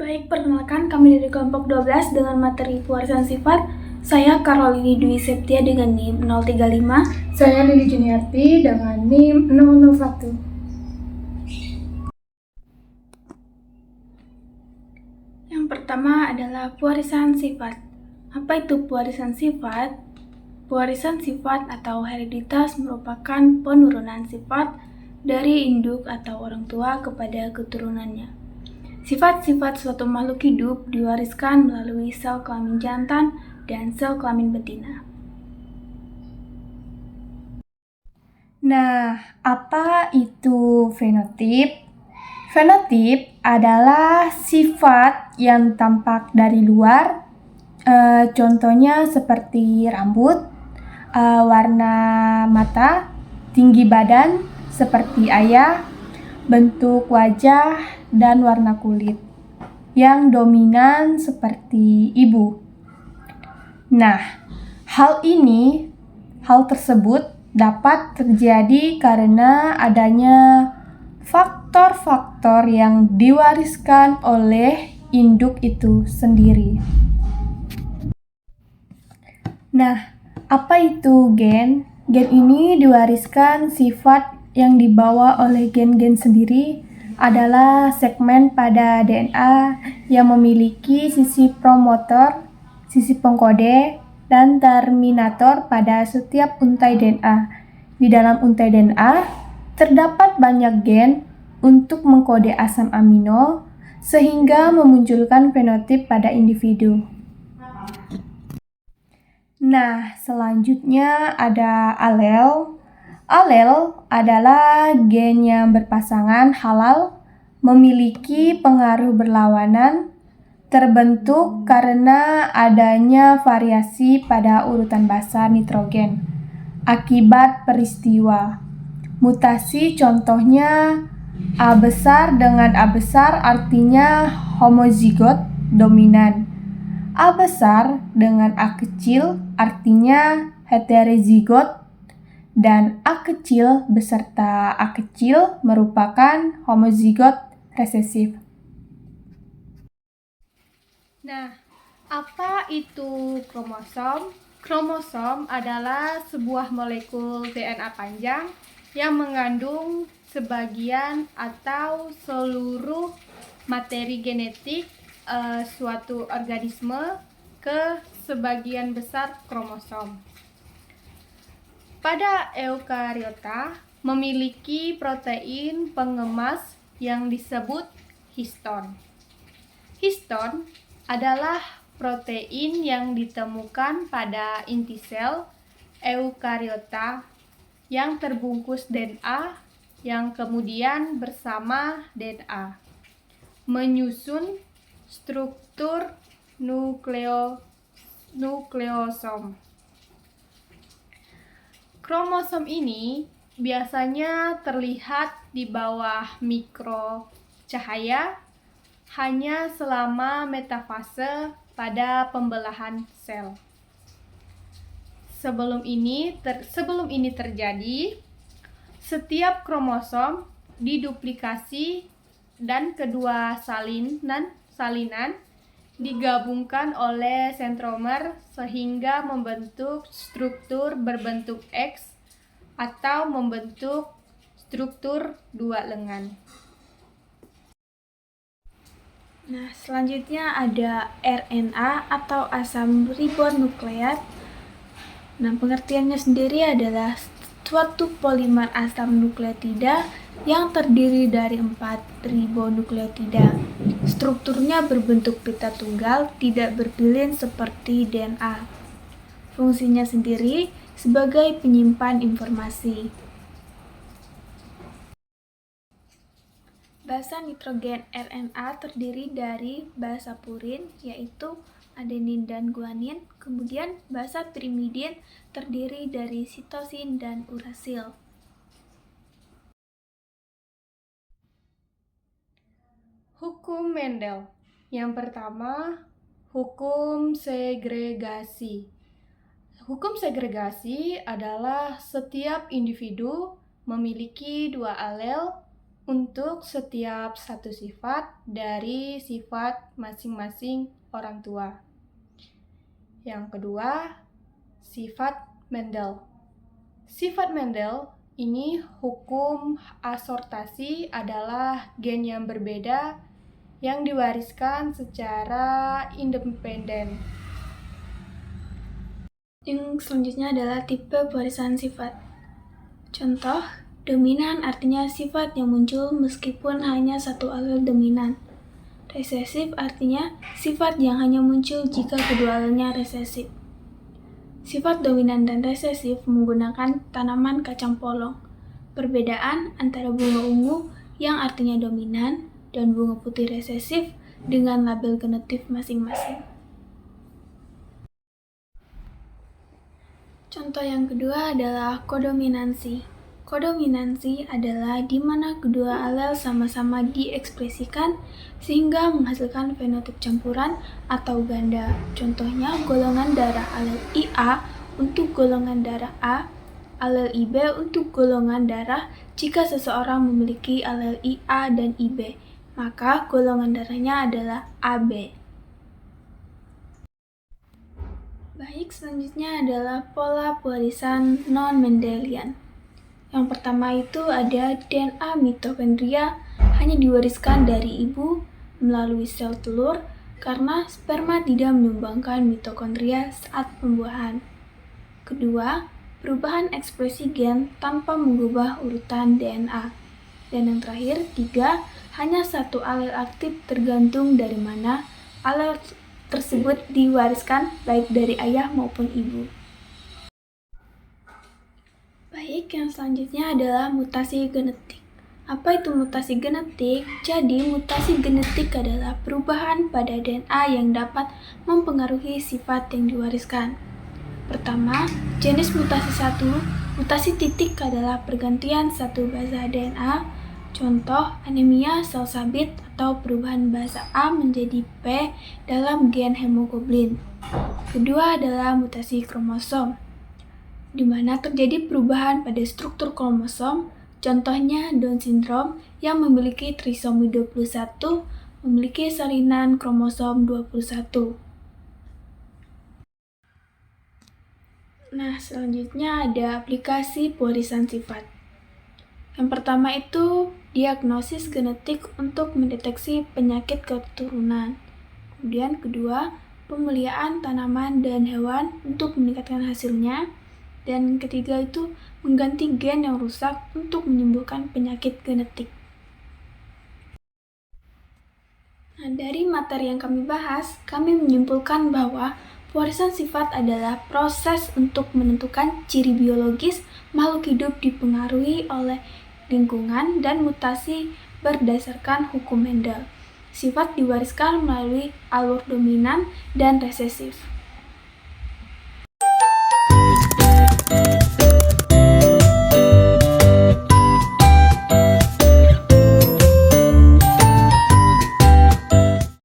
Baik, perkenalkan kami dari kelompok 12 dengan materi pewarisan sifat. Saya Karolini Dwi Septia dengan NIM 035. Saya Lili Juniarti dengan NIM 001. Yang pertama adalah pewarisan sifat. Apa itu pewarisan sifat? Pewarisan sifat atau hereditas merupakan penurunan sifat dari induk atau orang tua kepada keturunannya. Sifat-sifat suatu makhluk hidup diwariskan melalui sel kelamin jantan dan sel kelamin betina. Nah, apa itu fenotip? Fenotip adalah sifat yang tampak dari luar, contohnya seperti rambut, warna mata, tinggi badan seperti ayah, bentuk wajah, dan warna kulit yang dominan seperti ibu. Nah, hal tersebut dapat terjadi karena adanya faktor-faktor yang diwariskan oleh induk itu sendiri. Nah, apa itu gen? Gen ini diwariskan sifat yang dibawa oleh gen-gen sendiri adalah segmen pada DNA yang memiliki sisi promotor, sisi pengkode, dan terminator pada setiap untai DNA. Di dalam untai DNA, terdapat banyak gen untuk mengkode asam amino, sehingga memunculkan fenotip pada individu. Nah, selanjutnya ada alel. Alel adalah gen yang berpasangan halal, memiliki pengaruh berlawanan, terbentuk karena adanya variasi pada urutan basa nitrogen akibat peristiwa mutasi. Contohnya A besar dengan A besar artinya homozigot dominan. A besar dengan A kecil artinya heterozigot, dan A kecil beserta A kecil merupakan homozigot resesif. Nah, apa itu kromosom? Kromosom adalah sebuah molekul DNA panjang yang mengandung sebagian atau seluruh materi genetik suatu organisme ke sebagian besar kromosom. Pada eukariota memiliki protein pengemas yang disebut histon. Histon adalah protein yang ditemukan pada inti sel eukariota yang terbungkus DNA yang kemudian bersama DNA menyusun struktur nukleosom. Kromosom ini biasanya terlihat di bawah mikrocahaya hanya selama metafase pada pembelahan sel. Sebelum ini terjadi, setiap kromosom diduplikasi dan kedua salinan digabungkan oleh sentromer sehingga membentuk struktur berbentuk X atau membentuk struktur dua lengan. Nah, selanjutnya ada RNA atau asam ribonukleat. Nah, pengertiannya sendiri adalah suatu polimer asam nukleotida yang terdiri dari 4 ribonukleotida. Strukturnya berbentuk pita tunggal, tidak berpilin seperti DNA. Fungsinya sendiri sebagai penyimpan informasi. Basa nitrogen RNA terdiri dari basa purin, yaitu adenin dan guanin, kemudian basa pirimidin terdiri dari sitosin dan urasil. Hukum Mendel. Yang pertama, hukum segregasi. Hukum segregasi adalah setiap individu memiliki 2 alel untuk setiap satu sifat dari sifat masing-masing orang tua. Yang kedua, sifat Mendel. Sifat Mendel ini hukum asortasi adalah gen yang berbeda yang diwariskan secara independen. Yang selanjutnya adalah tipe pewarisan sifat. Contoh, dominan artinya sifat yang muncul meskipun hanya satu alel dominan. Resesif artinya sifat yang hanya muncul jika kedua alelnya resesif. Sifat dominan dan resesif menggunakan tanaman kacang polong. Perbedaan antara bunga ungu yang artinya dominan dan bunga putih resesif dengan label genotif masing-masing. Contoh yang kedua adalah kodominansi. Kodominansi adalah di mana kedua alel sama-sama diekspresikan sehingga menghasilkan fenotip campuran atau ganda. Contohnya golongan darah alel IA untuk golongan darah A, alel IB untuk golongan darah jika seseorang memiliki alel IA dan IB, maka golongan darahnya adalah AB. Baik, selanjutnya adalah pola pewarisan non-Mendelian. Yang pertama itu ada DNA mitokondria hanya diwariskan dari ibu melalui sel telur karena sperma tidak menyumbangkan mitokondria saat pembuahan. Kedua, perubahan ekspresi gen tanpa mengubah urutan DNA. Dan yang terakhir, 3, hanya satu alel aktif tergantung dari mana alel tersebut diwariskan baik dari ayah maupun ibu. Baik, yang selanjutnya adalah mutasi genetik. Apa itu mutasi genetik? Jadi, mutasi genetik adalah perubahan pada DNA yang dapat mempengaruhi sifat yang diwariskan. Pertama, jenis mutasi 1, mutasi titik adalah pergantian satu basa DNA. Contoh, anemia sel sabit atau perubahan basa A menjadi P dalam gen hemoglobin. Kedua adalah mutasi kromosom, di mana terjadi perubahan pada struktur kromosom. Contohnya Down syndrome yang memiliki trisomi 21 memiliki salinan kromosom 21. Nah, selanjutnya ada aplikasi pewarisan sifat. Yang pertama itu diagnosis genetik untuk mendeteksi penyakit keturunan. Kemudian kedua, pemeliharaan tanaman dan hewan untuk meningkatkan hasilnya. Dan ketiga itu mengganti gen yang rusak untuk menyembuhkan penyakit genetik. Nah, dari materi yang kami bahas, kami menyimpulkan bahwa pewarisan sifat adalah proses untuk menentukan ciri biologis makhluk hidup dipengaruhi oleh lingkungan dan mutasi berdasarkan hukum Mendel. Sifat diwariskan melalui alur dominan dan resesif.